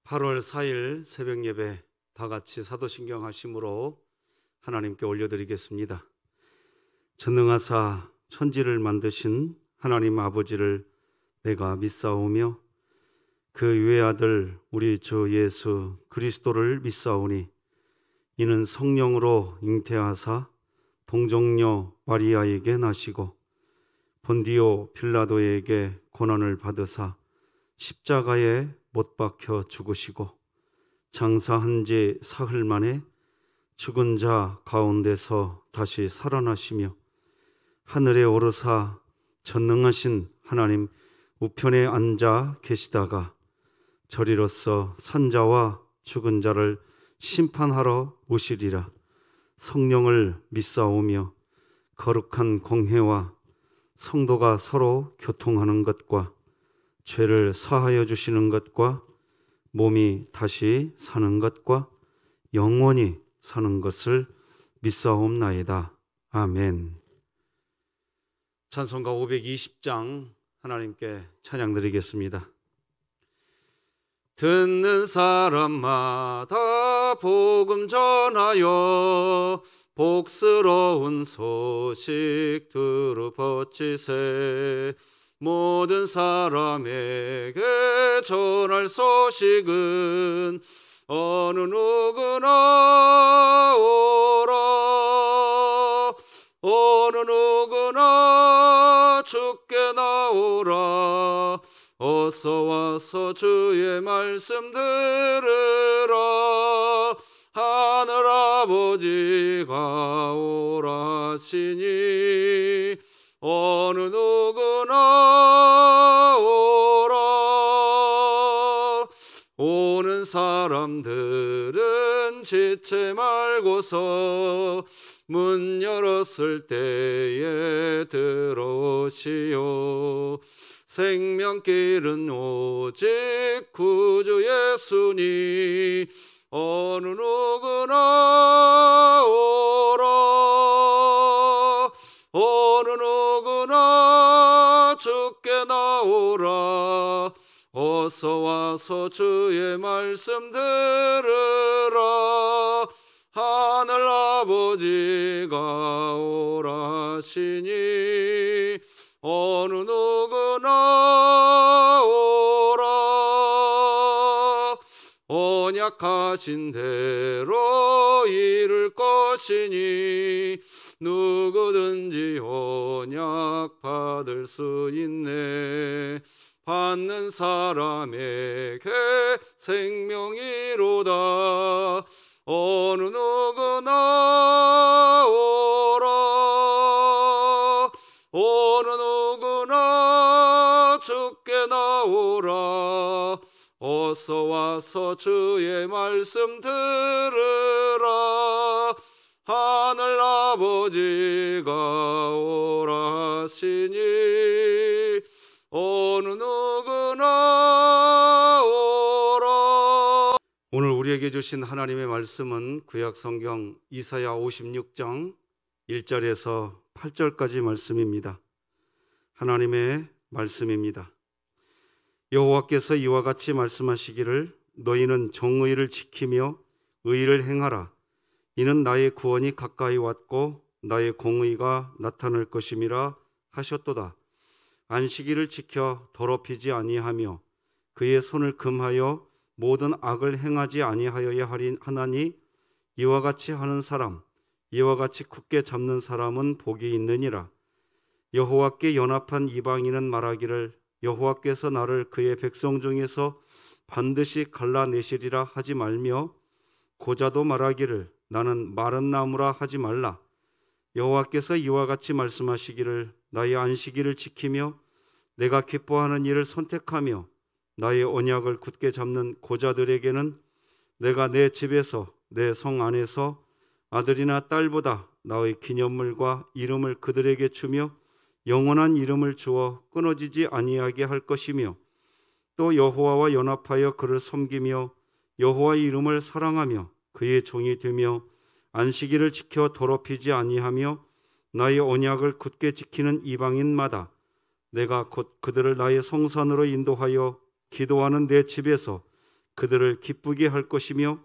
8월 4일 새벽 예배 다 같이 사도신경 하심으로 하나님께 올려드리겠습니다. 전능하사 천지를 만드신 하나님 아버지를 내가 믿사오며 그 외아들 우리 주 예수 그리스도를 믿사오니 이는 성령으로 잉태하사 동정녀 마리아에게 나시고 본디오 빌라도에게 고난을 받으사 십자가에 못 박혀 죽으시고 장사한 지 사흘 만에 죽은 자 가운데서 다시 살아나시며 하늘에 오르사 전능하신 하나님 우편에 앉아 계시다가 저리로서 산자와 죽은 자를 심판하러 오시리라. 성령을 믿사오며 거룩한 공회와 성도가 서로 교통하는 것과 죄를 사하여 주시는 것과 몸이 다시 사는 것과 영원히 사는 것을 믿사옵나이다. 아멘. 찬송가 520장 하나님께 찬양 드리겠습니다. 듣는 사람마다 복음 전하여 복스러운 소식 들어버치세. 모든 사람에게 전할 소식은 어느 누구나 오라. 어느 누구나 주께 나오라. 어서 와서 주의 말씀 들으라. 하늘 아버지가 오라 하시니 어느 누구나 오라. 오는 사람들은 지체 말고서 문 열었을 때에 들어오시오. 생명길은 오직 구주 예수니 어느 누구나 오라. 어느 누구나 주께 나오라. 어서 와서 주의 말씀 들으라. 하늘 아버지가 오라 하시니 어느 누구나 오라. 언약하신 대로 이룰 것이니 누구든지 언약 받을 수 있네. 받는 사람에게 생명이로다. 어느 누구나 오라. 어느 누구나 주께 나오라. 어서 와서 주의 말씀 들으라. 하늘 아버지가 오라 하시니 어느 누구나 오라. 오늘 우리에게 주신 하나님의 말씀은 구약 성경 이사야 56장 1절에서 8절까지 말씀입니다. 하나님의 말씀입니다. 여호와께서 이와 같이 말씀하시기를 너희는 정의를 지키며 의를 행하라. 이는 나의 구원이 가까이 왔고 나의 공의가 나타날 것임이라 하셨도다. 안식일을 지켜 더럽히지 아니하며 그의 손을 금하여 모든 악을 행하지 아니하여야 하나니 이와 같이 하는 사람, 이와 같이 굳게 잡는 사람은 복이 있느니라. 여호와께 연합한 이방인은 말하기를 여호와께서 나를 그의 백성 중에서 반드시 갈라내시리라 하지 말며 고자도 말하기를 나는 마른 나무라 하지 말라. 여호와께서 이와 같이 말씀하시기를 나의 안식일을 지키며 내가 기뻐하는 일을 선택하며 나의 언약을 굳게 잡는 고자들에게는 내가 내 집에서 내 성 안에서 아들이나 딸보다 나의 기념물과 이름을 그들에게 주며 영원한 이름을 주어 끊어지지 아니하게 할 것이며 또 여호와와 연합하여 그를 섬기며 여호와의 이름을 사랑하며 그의 종이 되며 안식일을 지켜 더럽히지 아니하며 나의 언약을 굳게 지키는 이방인마다 내가 곧 그들을 나의 성산으로 인도하여 기도하는 내 집에서 그들을 기쁘게 할 것이며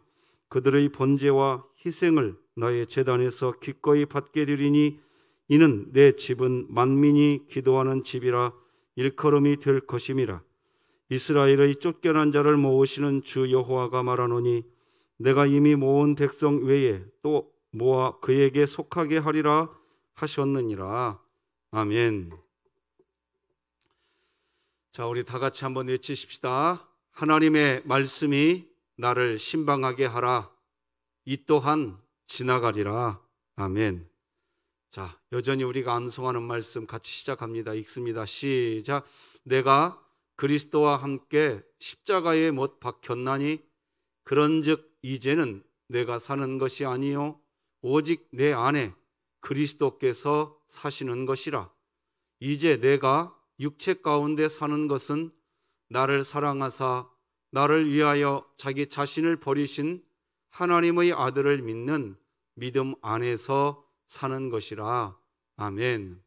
그들의 번제와 희생을 나의 제단에서 기꺼이 받게 되리니 이는 내 집은 만민이 기도하는 집이라 일컬음이 될 것임이라. 이스라엘의 쫓겨난 자를 모으시는 주 여호와가 말하노니 내가 이미 모은 백성 외에 또 모아 그에게 속하게 하리라 하셨느니라. 아멘. 자, 우리 다 같이 한번 외치십시다. 하나님의 말씀이 나를 신방하게 하라. 이 또한 지나가리라. 아멘. 자, 여전히 우리가 암송하는 말씀 같이 시작합니다. 읽습니다. 시작. 내가 그리스도와 함께 십자가에 못 박혔나니 그런즉 이제는 내가 사는 것이 아니요 오직 내 안에 그리스도께서 사시는 것이라. 이제 내가 육체 가운데 사는 것은 나를 사랑하사 나를 위하여 자기 자신을 버리신 하나님의 아들을 믿는 믿음 안에서 사는 것이라. 아멘.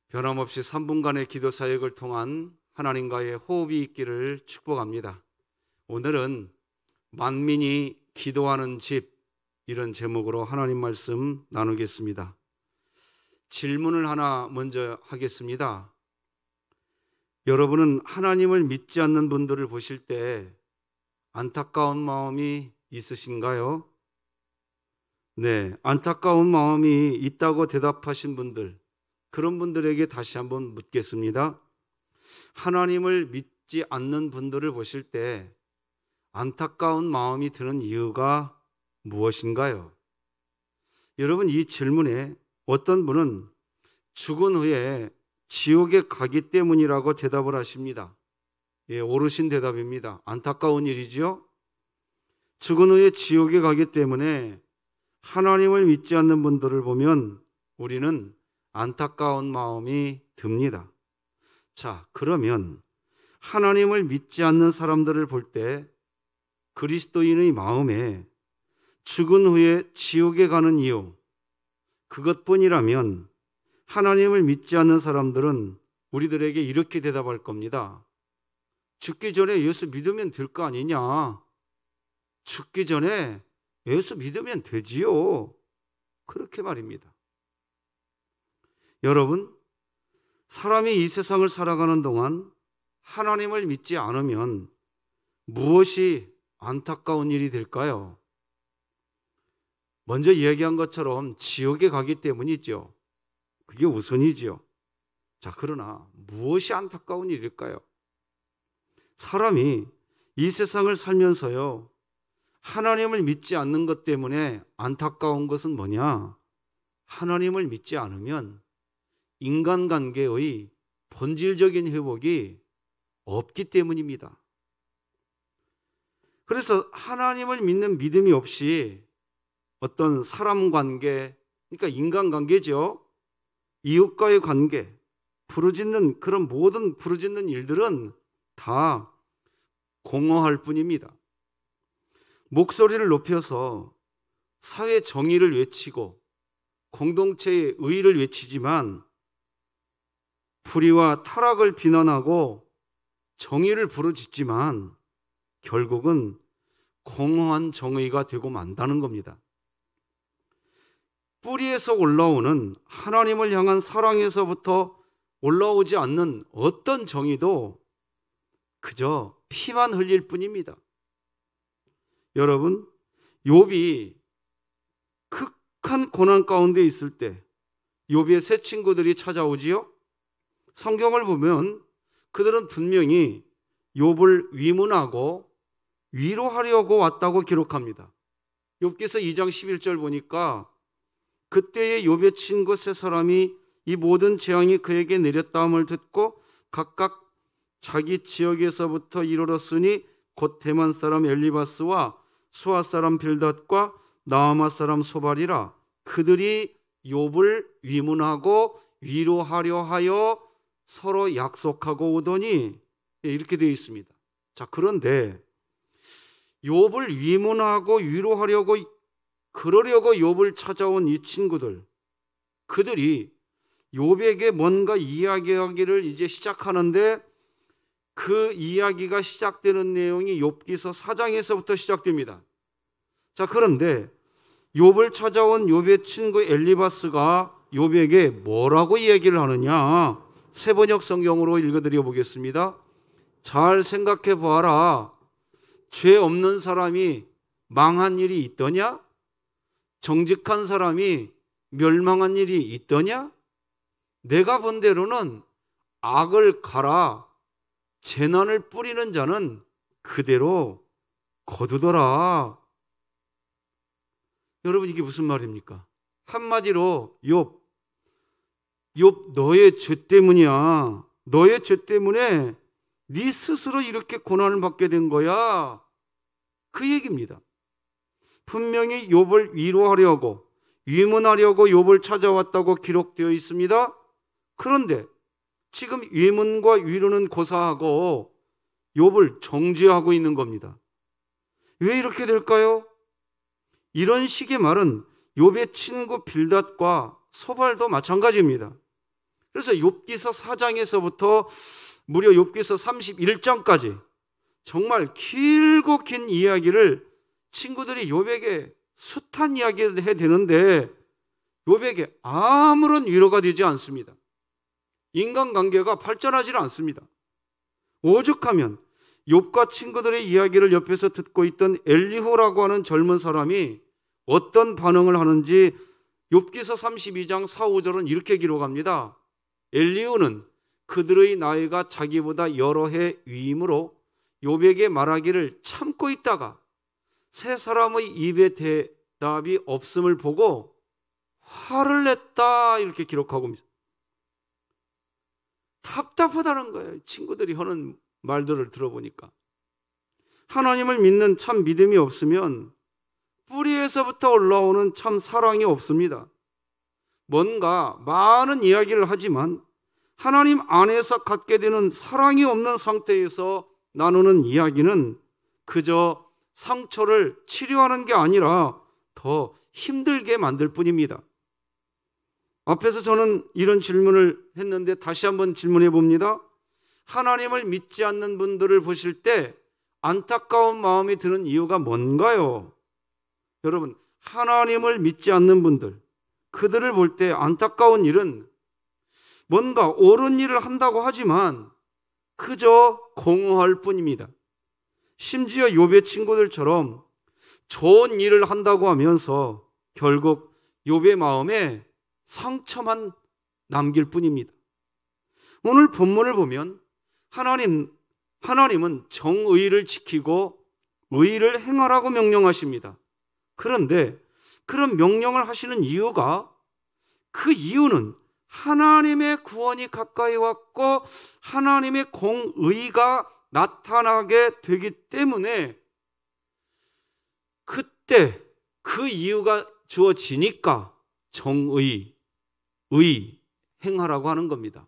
변함없이 3분간의 기도 사역을 통한 하나님과의 호흡이 있기를 축복합니다. 오늘은 만민이 기도하는 집, 이런 제목으로 하나님 말씀 나누겠습니다. 질문을 하나 먼저 하겠습니다. 여러분은 하나님을 믿지 않는 분들을 보실 때 안타까운 마음이 있으신가요? 네, 안타까운 마음이 있다고 대답하신 분들, 그런 분들에게 다시 한번 묻겠습니다. 하나님을 믿지 않는 분들을 보실 때 안타까운 마음이 드는 이유가 무엇인가요? 여러분, 이 질문에 어떤 분은 죽은 후에 지옥에 가기 때문이라고 대답을 하십니다. 예, 옳으신 대답입니다. 안타까운 일이죠. 죽은 후에 지옥에 가기 때문에 하나님을 믿지 않는 분들을 보면 우리는 안타까운 마음이 듭니다. 자, 그러면 하나님을 믿지 않는 사람들을 볼 때 그리스도인의 마음에 죽은 후에 지옥에 가는 이유, 그것뿐이라면 하나님을 믿지 않는 사람들은 우리들에게 이렇게 대답할 겁니다. 죽기 전에 예수 믿으면 될 거 아니냐? 죽기 전에 예수 믿으면 되지요. 그렇게 말입니다. 여러분, 사람이 이 세상을 살아가는 동안 하나님을 믿지 않으면 무엇이 안타까운 일이 될까요? 먼저 이야기한 것처럼 지옥에 가기 때문이죠. 그게 우선이죠. 자, 그러나 무엇이 안타까운 일일까요? 사람이 이 세상을 살면서요, 하나님을 믿지 않는 것 때문에 안타까운 것은 뭐냐? 하나님을 믿지 않으면 인간관계의 본질적인 회복이 없기 때문입니다. 그래서 하나님을 믿는 믿음이 없이 어떤 사람 관계, 그러니까 인간관계죠. 이웃과의 관계, 부르짖는 그런 모든 부르짖는 일들은 다 공허할 뿐입니다. 목소리를 높여서 사회 정의를 외치고 공동체의 의의를 외치지만 불의와 타락을 비난하고 정의를 부르짖지만 결국은 공허한 정의가 되고 만다는 겁니다. 뿌리에서 올라오는 하나님을 향한 사랑에서부터 올라오지 않는 어떤 정의도 그저 피만 흘릴 뿐입니다. 여러분, 욥이 극한 고난 가운데 있을 때 욥의 세 친구들이 찾아오지요. 성경을 보면 그들은 분명히 욥을 위문하고 위로하려고 왔다고 기록합니다. 욥기서 2장 11절 보니까 그때의 욥의 친구 세 사람이 이 모든 재앙이 그에게 내렸다함을 듣고 각각 자기 지역에서부터 이르렀으니 곧 대만 사람 엘리바스와 수아 사람 빌닷과 나아마 사람 소발이라. 그들이 욥을 위문하고 위로하려 하여 서로 약속하고 오더니, 이렇게 되어 있습니다. 자, 그런데 욥을 위문하고 위로하려고 그러려고 욥을 찾아온 이 친구들, 그들이 욥에게 뭔가 이야기하기를 이제 시작하는데 그 이야기가 시작되는 내용이 욥기서 4장에서부터 시작됩니다. 자, 그런데 욥을 찾아온 욥의 친구 엘리바스가 욥에게 뭐라고 이야기를 하느냐? 세번역 성경으로 읽어드려 보겠습니다. 잘 생각해 보아라. 죄 없는 사람이 망한 일이 있더냐? 정직한 사람이 멸망한 일이 있더냐? 내가 본 대로는 악을 갈아 재난을 뿌리는 자는 그대로 거두더라. 여러분, 이게 무슨 말입니까? 한마디로 욥 너의 죄 때문이야. 너의 죄 때문에 네 스스로 이렇게 고난을 받게 된 거야. 그 얘기입니다. 분명히 욥을 위로하려고, 위문하려고 욥을 찾아왔다고 기록되어 있습니다. 그런데 지금 위문과 위로는 고사하고 욥을 정죄하고 있는 겁니다. 왜 이렇게 될까요? 이런 식의 말은 욥의 친구 빌닷과 소발도 마찬가지입니다. 그래서 욥기서 4장에서부터 무려 욥기서 31장까지 정말 길고 긴 이야기를 친구들이 욥에게 숱한 이야기를 해대는데 욥에게 아무런 위로가 되지 않습니다. 인간관계가 발전하지 않습니다. 오죽하면 욥과 친구들의 이야기를 옆에서 듣고 있던 엘리후라고 하는 젊은 사람이 어떤 반응을 하는지 욥기서 32장 4, 5절은 이렇게 기록합니다. 엘리후는 그들의 나이가 자기보다 여러 해 위임으로 욥에게 말하기를 참고 있다가 세 사람의 입에 대답이 없음을 보고 화를 냈다, 이렇게 기록하고 있습니다. 답답하다는 거예요. 친구들이 하는 말들을 들어보니까. 하나님을 믿는 참 믿음이 없으면 뿌리에서부터 올라오는 참 사랑이 없습니다. 뭔가 많은 이야기를 하지만 하나님 안에서 갖게 되는 사랑이 없는 상태에서 나누는 이야기는 그저 상처를 치료하는 게 아니라 더 힘들게 만들 뿐입니다. 앞에서 저는 이런 질문을 했는데 다시 한번 질문해 봅니다. 하나님을 믿지 않는 분들을 보실 때 안타까운 마음이 드는 이유가 뭔가요? 여러분, 하나님을 믿지 않는 분들, 그들을 볼 때 안타까운 일은 뭔가 옳은 일을 한다고 하지만 그저 공허할 뿐입니다. 심지어 욥의 친구들처럼 좋은 일을 한다고 하면서 결국 욥의 마음에 상처만 남길 뿐입니다. 오늘 본문을 보면 하나님은 정의를 지키고 의를 행하라고 명령하십니다. 그런데 그런 명령을 하시는 이유가, 그 이유는 하나님의 구원이 가까이 왔고 하나님의 공의가 나타나게 되기 때문에 그때 그 이유가 주어지니까 정의, 의 행하라고 하는 겁니다.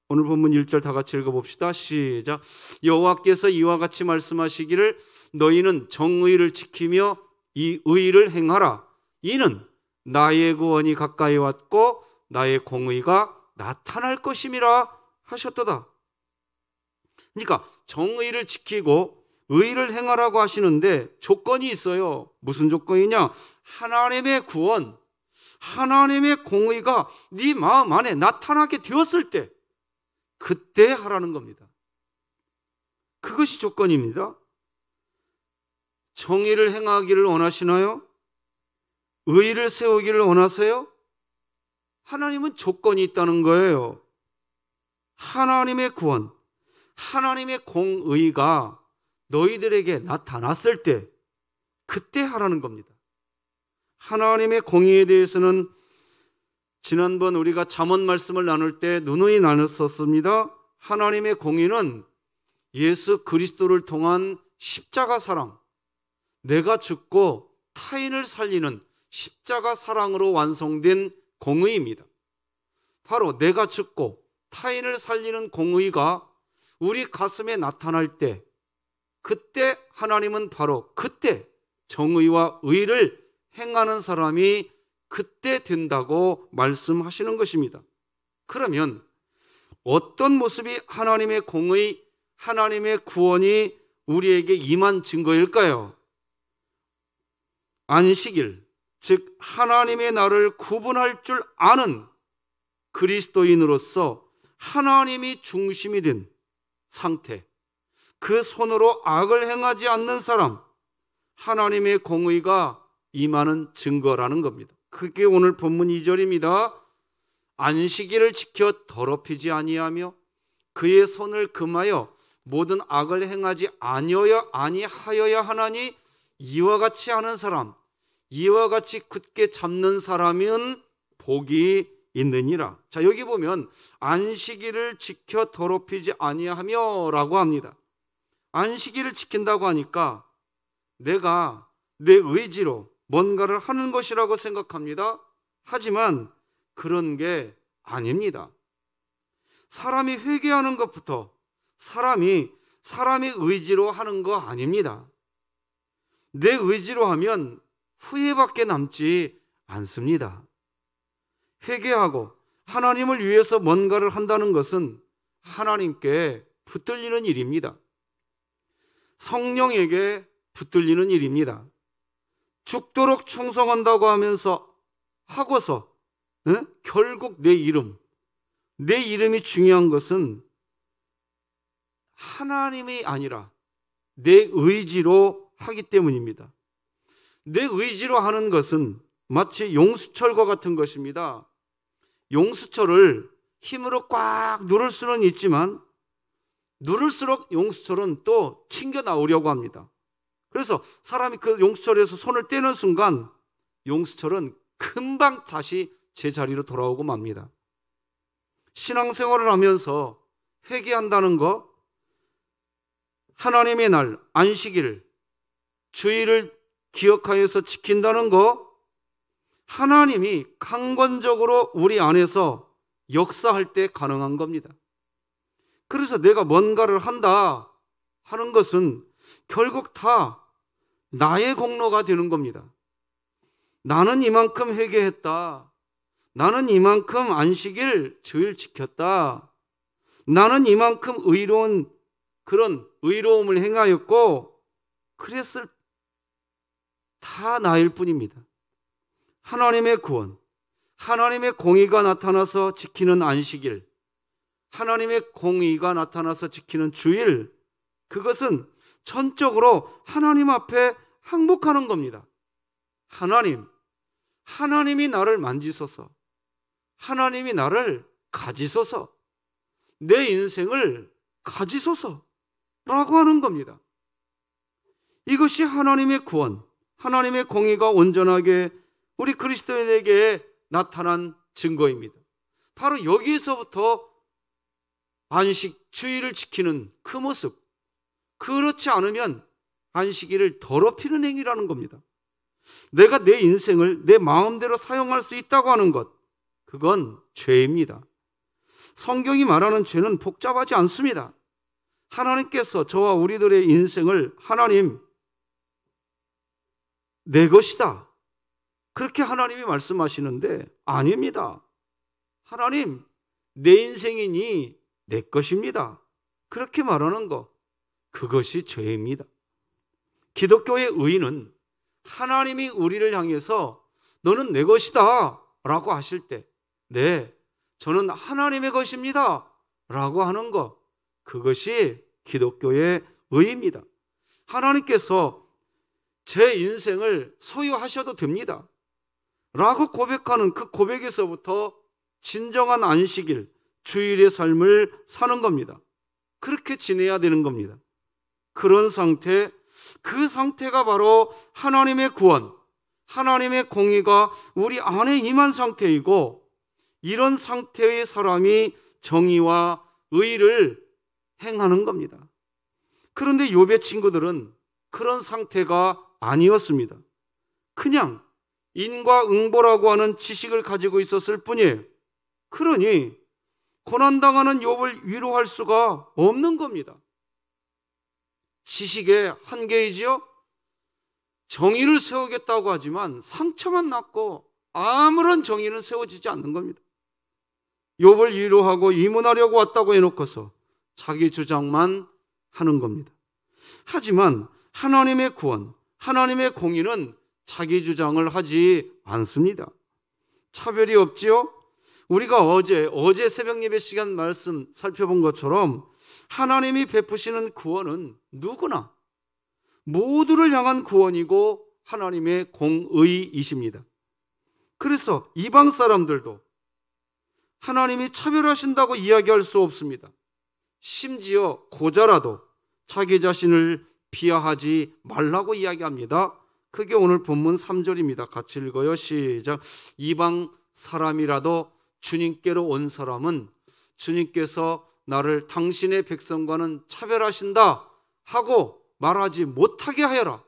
오늘 본문 1절 다 같이 읽어봅시다. 시작. 여호와께서 이와 같이 말씀하시기를 너희는 정의를 지키며 이 의를 행하라. 이는 나의 구원이 가까이 왔고 나의 공의가 나타날 것임이라 하셨도다. 그러니까 정의를 지키고 의를 행하라고 하시는데 조건이 있어요. 무슨 조건이냐? 하나님의 구원, 하나님의 공의가 네 마음 안에 나타나게 되었을 때 그때 하라는 겁니다. 그것이 조건입니다. 정의를 행하기를 원하시나요? 의를 세우기를 원하세요? 하나님은 조건이 있다는 거예요. 하나님의 구원, 하나님의 공의가 너희들에게 나타났을 때 그때 하라는 겁니다. 하나님의 공의에 대해서는 지난번 우리가 잠언 말씀을 나눌 때 누누이 나눴었습니다. 하나님의 공의는 예수 그리스도를 통한 십자가 사랑, 내가 죽고 타인을 살리는 십자가 사랑으로 완성된 공의입니다. 바로 내가 죽고 타인을 살리는 공의가 우리 가슴에 나타날 때, 그때 하나님은 바로 그때 정의와 의를 행하는 사람이 그때 된다고 말씀하시는 것입니다. 그러면 어떤 모습이 하나님의 공의, 하나님의 구원이 우리에게 임한 증거일까요? 안식일, 즉 하나님의 나를 구분할 줄 아는 그리스도인으로서 하나님이 중심이 된 상태, 그 손으로 악을 행하지 않는 사람, 하나님의 공의가 임하는 증거라는 겁니다. 그게 오늘 본문 2절입니다. 안식일을 지켜 더럽히지 아니하며 그의 손을 금하여 모든 악을 행하지 아니하여야 하나니 이와 같이 하는 사람, 이와 같이 굳게 잡는 사람은 복이 있느니라. 자, 여기 보면 안식일을 지켜 더럽히지 아니하며 라고 합니다. 안식일을 지킨다고 하니까 내가 내 의지로 뭔가를 하는 것이라고 생각합니다. 하지만 그런 게 아닙니다. 사람이 회개하는 것부터 사람의 의지로 하는 거 아닙니다. 내 의지로 하면 후회밖에 남지 않습니다. 회개하고 하나님을 위해서 뭔가를 한다는 것은 하나님께 붙들리는 일입니다. 성령에게 붙들리는 일입니다. 죽도록 충성한다고 하면서 하고서 결국 내 이름이 중요한 것은 하나님이 아니라 내 의지로 하기 때문입니다. 내 의지로 하는 것은 마치 용수철과 같은 것입니다. 용수철을 힘으로 꽉 누를 수는 있지만 누를수록 용수철은 또 튕겨 나오려고 합니다. 그래서 사람이 그 용수철에서 손을 떼는 순간 용수철은 금방 다시 제자리로 돌아오고 맙니다. 신앙생활을 하면서 회개한다는 것, 하나님의 날, 안식일, 주일을 기억하여서 지킨다는 것, 하나님이 강권적으로 우리 안에서 역사할 때 가능한 겁니다. 그래서 내가 뭔가를 한다 하는 것은 결국 다 나의 공로가 되는 겁니다. 나는 이만큼 회개했다. 나는 이만큼 안식일, 주일 지켰다. 나는 이만큼 그런 의로움을 행하였고 그랬을 다 나일 뿐입니다. 하나님의 구원, 하나님의 공의가 나타나서 지키는 안식일, 하나님의 공의가 나타나서 지키는 주일, 그것은 전적으로 하나님 앞에 항복하는 겁니다. 하나님이 나를 만지소서, 하나님이 나를 가지소서, 내 인생을 가지소서 라고 하는 겁니다. 이것이 하나님의 구원, 하나님의 공의가 온전하게 우리 그리스도인에게 나타난 증거입니다. 바로 여기에서부터 안식, 주일을 지키는 그 모습, 그렇지 않으면 안식일을 더럽히는 행위라는 겁니다. 내가 내 인생을 내 마음대로 사용할 수 있다고 하는 것, 그건 죄입니다. 성경이 말하는 죄는 복잡하지 않습니다. 하나님께서 저와 우리들의 인생을 하나님 내 것이다, 그렇게 하나님이 말씀하시는데 아닙니다. 하나님 내 인생이니 내 것입니다, 그렇게 말하는 것, 그것이 죄입니다. 기독교의 의는 하나님이 우리를 향해서 너는 내 것이다 라고 하실 때 네, 저는 하나님의 것입니다 라고 하는 것, 그것이 기독교의 의입니다. 하나님께서 제 인생을 소유하셔도 됩니다 라고 고백하는 그 고백에서부터 진정한 안식일, 주일의 삶을 사는 겁니다. 그렇게 지내야 되는 겁니다. 그런 상태, 그 상태가 바로 하나님의 구원, 하나님의 공의가 우리 안에 임한 상태이고, 이런 상태의 사람이 정의와 의를 행하는 겁니다. 그런데 욥의 친구들은 그런 상태가 아니었습니다. 그냥 인과응보라고 하는 지식을 가지고 있었을 뿐이에요. 그러니 고난당하는 욥을 위로할 수가 없는 겁니다. 지식의 한계이지요. 정의를 세우겠다고 하지만 상처만 났고 아무런 정의는 세워지지 않는 겁니다. 욥을 위로하고 이문하려고 왔다고 해놓고서 자기 주장만 하는 겁니다. 하지만 하나님의 구원, 하나님의 공의는 자기 주장을 하지 않습니다. 차별이 없지요? 우리가 어제 새벽 예배 시간 말씀 살펴본 것처럼 하나님이 베푸시는 구원은 누구나 모두를 향한 구원이고 하나님의 공의이십니다. 그래서 이방 사람들도 하나님이 차별하신다고 이야기할 수 없습니다. 심지어 고자라도 자기 자신을 비하하지 말라고 이야기합니다. 그게 오늘 본문 3절입니다. 같이 읽어요. 시작. 이방 사람이라도 주님께로 온 사람은 주님께서 나를 당신의 백성과는 차별하신다 하고 말하지 못하게 하여라.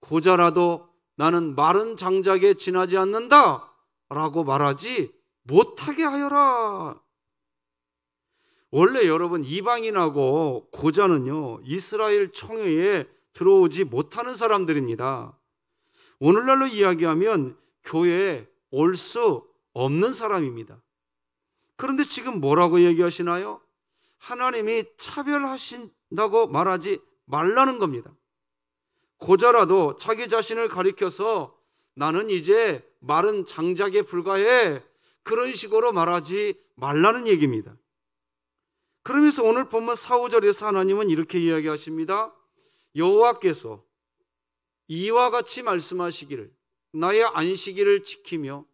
고자라도 나는 마른 장작에 지나지 않는다 라고 말하지 못하게 하여라. 원래 여러분 이방인하고 고자는요 이스라엘 청회에 들어오지 못하는 사람들입니다. 오늘날로 이야기하면 교회에 올 수 없는 사람입니다. 그런데 지금 뭐라고 얘기하시나요? 하나님이 차별하신다고 말하지 말라는 겁니다. 고자라도 자기 자신을 가리켜서 나는 이제 마른 장작에 불과해 그런 식으로 말하지 말라는 얘기입니다. 그러면서 오늘 본문 4, 5절에서 하나님은 이렇게 이야기하십니다. 여호와께서 이와 같이 말씀하시기를 나의 안식일을 지키며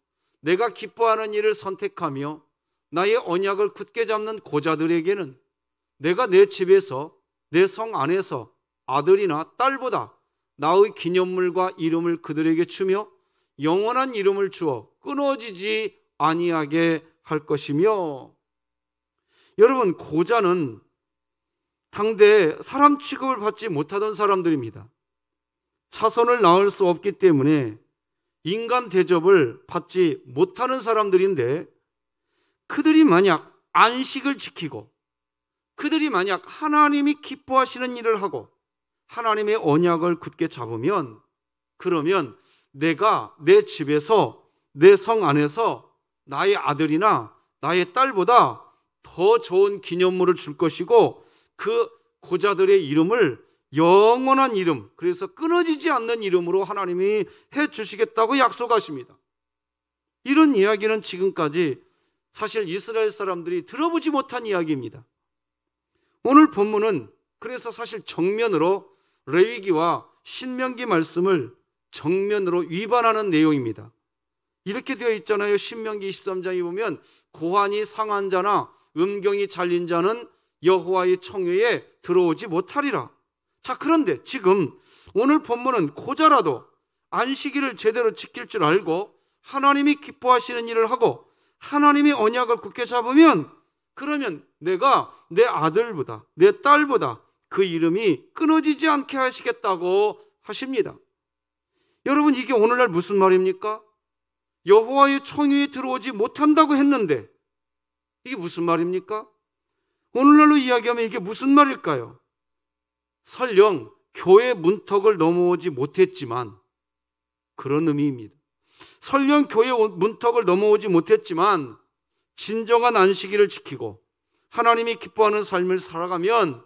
내가 기뻐하는 일을 선택하며 나의 언약을 굳게 잡는 고자들에게는 내가 내 집에서 내 성 안에서 아들이나 딸보다 나의 기념물과 이름을 그들에게 주며 영원한 이름을 주어 끊어지지 아니하게 할 것이며. 여러분, 고자는 당대 사람 취급을 받지 못하던 사람들입니다. 자손을 낳을 수 없기 때문에 인간 대접을 받지 못하는 사람들인데, 그들이 만약 안식을 지키고 그들이 만약 하나님이 기뻐하시는 일을 하고 하나님의 언약을 굳게 잡으면, 그러면 내가 내 집에서 내 성 안에서 나의 아들이나 나의 딸보다 더 좋은 기념물을 줄 것이고 그 고자들의 이름을 영원한 이름, 그래서 끊어지지 않는 이름으로 하나님이 해주시겠다고 약속하십니다. 이런 이야기는 지금까지 사실 이스라엘 사람들이 들어보지 못한 이야기입니다. 오늘 본문은 그래서 사실 정면으로 레위기와 신명기 말씀을 정면으로 위반하는 내용입니다. 이렇게 되어 있잖아요. 신명기 23장에 보면 고환이 상한 자나 음경이 잘린 자는 여호와의 청회에 들어오지 못하리라. 자, 그런데 지금 오늘 본문은 고자라도 안식일을 제대로 지킬 줄 알고 하나님이 기뻐하시는 일을 하고 하나님의 언약을 굳게 잡으면, 그러면 내가 내 아들보다 내 딸보다 그 이름이 끊어지지 않게 하시겠다고 하십니다. 여러분, 이게 오늘날 무슨 말입니까? 여호와의 청회에 들어오지 못한다고 했는데 이게 무슨 말입니까? 오늘날로 이야기하면 이게 무슨 말일까요? 설령 교회 문턱을 넘어오지 못했지만, 그런 의미입니다. 설령 교회 문턱을 넘어오지 못했지만 진정한 안식일을 지키고 하나님이 기뻐하는 삶을 살아가면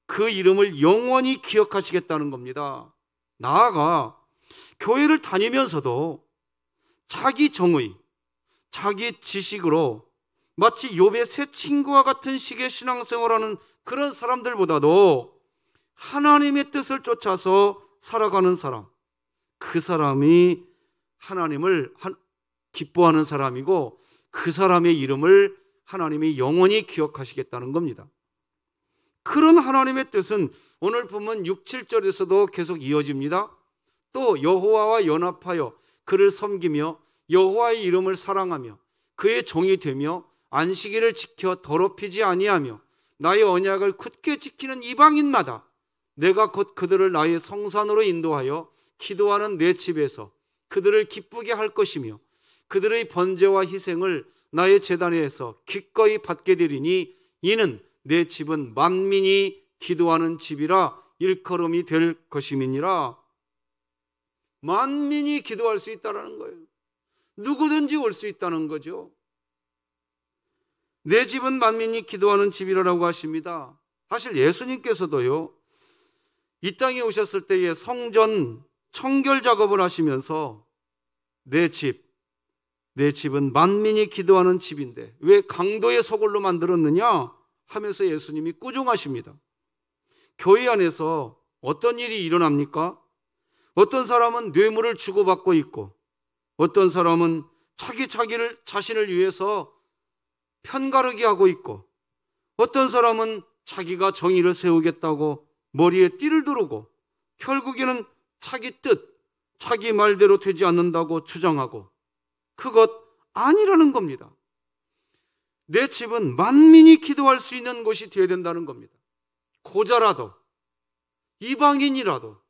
그 이름을 영원히 기억하시겠다는 겁니다. 나아가 교회를 다니면서도 자기 정의, 자기 지식으로 마치 욥의 새 친구와 같은 식의 신앙생활하는 그런 사람들보다도 하나님의 뜻을 쫓아서 살아가는 사람, 그 사람이 하나님을 기뻐하는 사람이고 그 사람의 이름을 하나님이 영원히 기억하시겠다는 겁니다. 그런 하나님의 뜻은 오늘 보면 6, 7절에서도 계속 이어집니다. 또 여호와와 연합하여 그를 섬기며 여호와의 이름을 사랑하며 그의 종이 되며 안식일을 지켜 더럽히지 아니하며 나의 언약을 굳게 지키는 이방인마다 내가 곧 그들을 나의 성산으로 인도하여 기도하는 내 집에서 그들을 기쁘게 할 것이며 그들의 번제와 희생을 나의 제단에서 기꺼이 받게 되리니 이는 내 집은 만민이 기도하는 집이라 일컬음이 될 것임이니라. 만민이 기도할 수 있다는 거예요. 누구든지 올 수 있다는 거죠. 내 집은 만민이 기도하는 집이라고 하십니다. 사실 예수님께서도요, 이 땅에 오셨을 때에 성전 청결 작업을 하시면서 내 집은 만민이 기도하는 집인데 왜 강도의 소굴로 만들었느냐 하면서 예수님이 꾸중하십니다. 교회 안에서 어떤 일이 일어납니까? 어떤 사람은 뇌물을 주고받고 있고, 어떤 사람은 자신을 위해서 편가르기 하고 있고, 어떤 사람은 자기가 정의를 세우겠다고 머리에 띠를 두르고, 결국에는 자기 뜻, 자기 말대로 되지 않는다고 주장하고, 그것 아니라는 겁니다. 내 집은 만민이 기도할 수 있는 곳이 되어야 된다는 겁니다. 고자라도 이방인이라도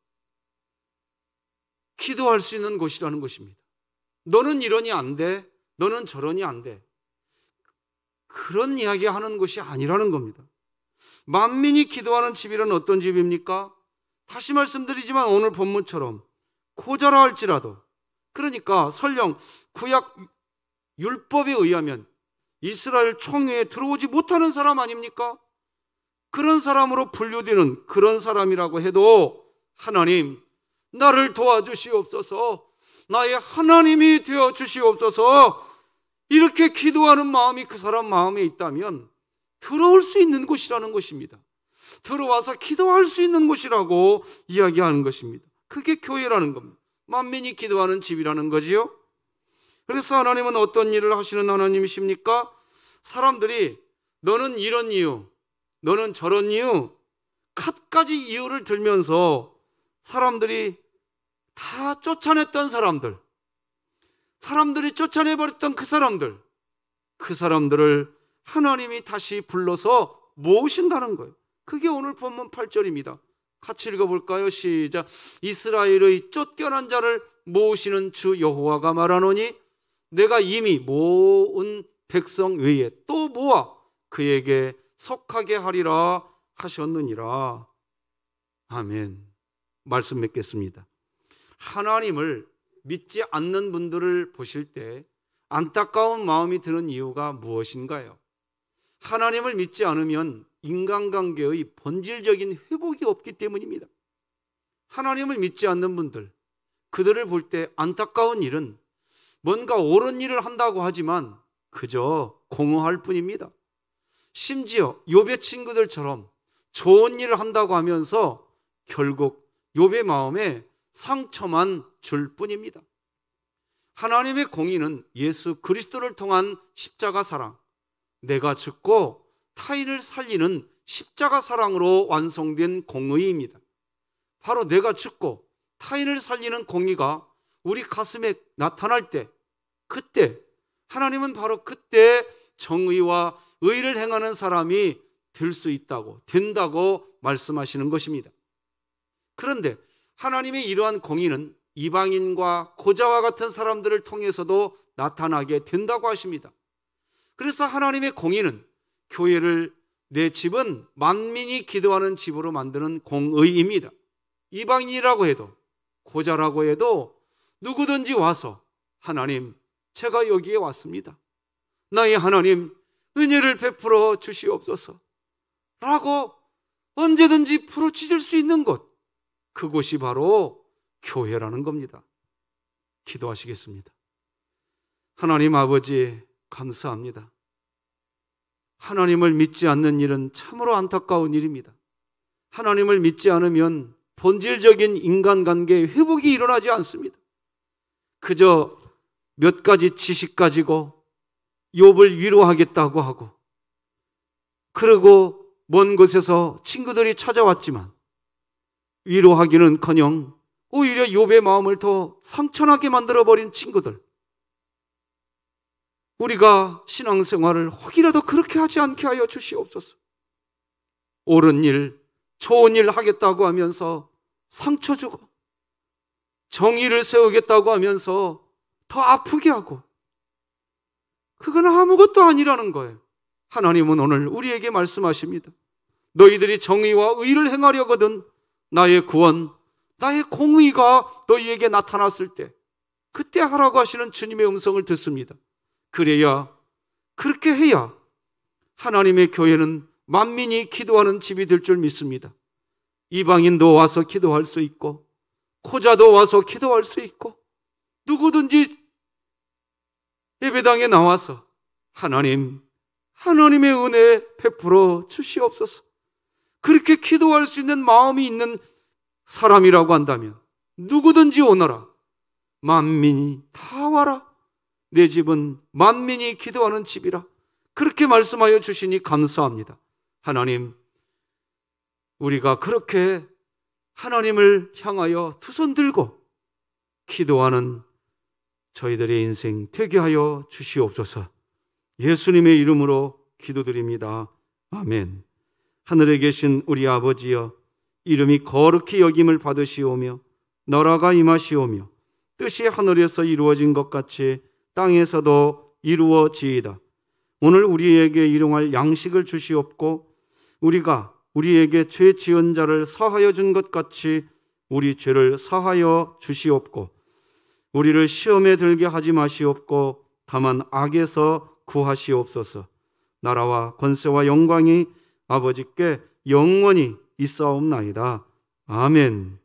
기도할 수 있는 곳이라는 것입니다. 너는 이러니 안 돼, 너는 저러니 안 돼, 그런 이야기 하는 것이 아니라는 겁니다. 만민이 기도하는 집이란 어떤 집입니까? 다시 말씀드리지만 오늘 본문처럼 고자라 할지라도, 그러니까 설령 구약 율법에 의하면 이스라엘 총회에 들어오지 못하는 사람 아닙니까? 그런 사람으로 분류되는 그런 사람이라고 해도 하나님, 나를 도와주시옵소서, 나의 하나님이 되어 주시옵소서, 이렇게 기도하는 마음이 그 사람 마음에 있다면 들어올 수 있는 곳이라는 것입니다. 들어와서 기도할 수 있는 곳이라고 이야기하는 것입니다. 그게 교회라는 겁니다. 만민이 기도하는 집이라는 거지요. 그래서 하나님은 어떤 일을 하시는 하나님이십니까? 사람들이 너는 이런 이유, 너는 저런 이유, 갖가지 이유를 들면서 사람들이 다 쫓아냈던 사람들이 쫓아내버렸던 그 사람들을 하나님이 다시 불러서 모으신다는 거예요. 그게 오늘 본문 8절입니다. 같이 읽어볼까요? 시작. 이스라엘의 쫓겨난 자를 모으시는 주 여호와가 말하노니 내가 이미 모은 백성 외에 또 모아 그에게 속하게 하리라 하셨느니라. 아멘. 말씀 맺겠습니다. 하나님을 믿지 않는 분들을 보실 때 안타까운 마음이 드는 이유가 무엇인가요? 하나님을 믿지 않으면 인간관계의 본질적인 회복이 없기 때문입니다. 하나님을 믿지 않는 분들, 그들을 볼 때 안타까운 일은 뭔가 옳은 일을 한다고 하지만 그저 공허할 뿐입니다. 심지어 욥의 친구들처럼 좋은 일을 한다고 하면서 결국 욥의 마음에 상처만 줄 뿐입니다. 하나님의 공의는 예수 그리스도를 통한 십자가 사랑, 내가 죽고 타인을 살리는 십자가 사랑으로 완성된 공의입니다. 바로 내가 죽고 타인을 살리는 공의가 우리 가슴에 나타날 때, 그때 하나님은 바로 그때 정의와 의를 행하는 사람이 될 수 있다고, 된다고 말씀하시는 것입니다. 그런데 하나님의 이러한 공의는 이방인과 고자와 같은 사람들을 통해서도 나타나게 된다고 하십니다. 그래서 하나님의 공의는 교회를, 내 집은 만민이 기도하는 집으로 만드는 공의입니다. 이방인이라고 해도 고자라고 해도 누구든지 와서 하나님, 제가 여기에 왔습니다, 나의 하나님 은혜를 베풀어 주시옵소서 라고 언제든지 부르짖을 수 있는 곳, 그곳이 바로 교회라는 겁니다. 기도하시겠습니다. 하나님 아버지, 감사합니다. 하나님을 믿지 않는 일은 참으로 안타까운 일입니다. 하나님을 믿지 않으면 본질적인 인간관계의 회복이 일어나지 않습니다. 그저 몇 가지 지식 가지고 욥을 위로하겠다고 하고, 그리고 먼 곳에서 친구들이 찾아왔지만 위로하기는커녕 오히려 욥의 마음을 더 상처나게 만들어버린 친구들, 우리가 신앙생활을 혹이라도 그렇게 하지 않게 하여 주시옵소서. 옳은 일, 좋은 일 하겠다고 하면서 상처 주고, 정의를 세우겠다고 하면서 더 아프게 하고, 그건 아무것도 아니라는 거예요. 하나님은 오늘 우리에게 말씀하십니다. 너희들이 정의와 의를 행하려거든 나의 구원, 나의 공의가 너희에게 나타났을 때 그때 하라고 하시는 주님의 음성을 듣습니다. 그래야, 그렇게 해야 하나님의 교회는 만민이 기도하는 집이 될 줄 믿습니다. 이방인도 와서 기도할 수 있고, 코자도 와서 기도할 수 있고, 누구든지 예배당에 나와서 하나님의 은혜 베풀어 주시옵소서. 그렇게 기도할 수 있는 마음이 있는 사람이라고 한다면 누구든지 오너라. 만민이 다 와라. 내 집은 만민이 기도하는 집이라. 그렇게 말씀하여 주시니 감사합니다. 하나님, 우리가 그렇게 하나님을 향하여 두 손 들고 기도하는 저희들의 인생 되게 하여 주시옵소서. 예수님의 이름으로 기도드립니다. 아멘. 하늘에 계신 우리 아버지여, 이름이 거룩히 여김을 받으시오며 나라가 임하시오며 뜻이 하늘에서 이루어진 것 같이 땅에서도 이루어지이다. 오늘 우리에게 일용할 양식을 주시옵고 우리가 우리에게 죄 지은 자를 사하여 준 것 같이 우리 죄를 사하여 주시옵고 우리를 시험에 들게 하지 마시옵고 다만 악에서 구하시옵소서. 나라와 권세와 영광이 아버지께 영원히 있사옵나이다. 아멘.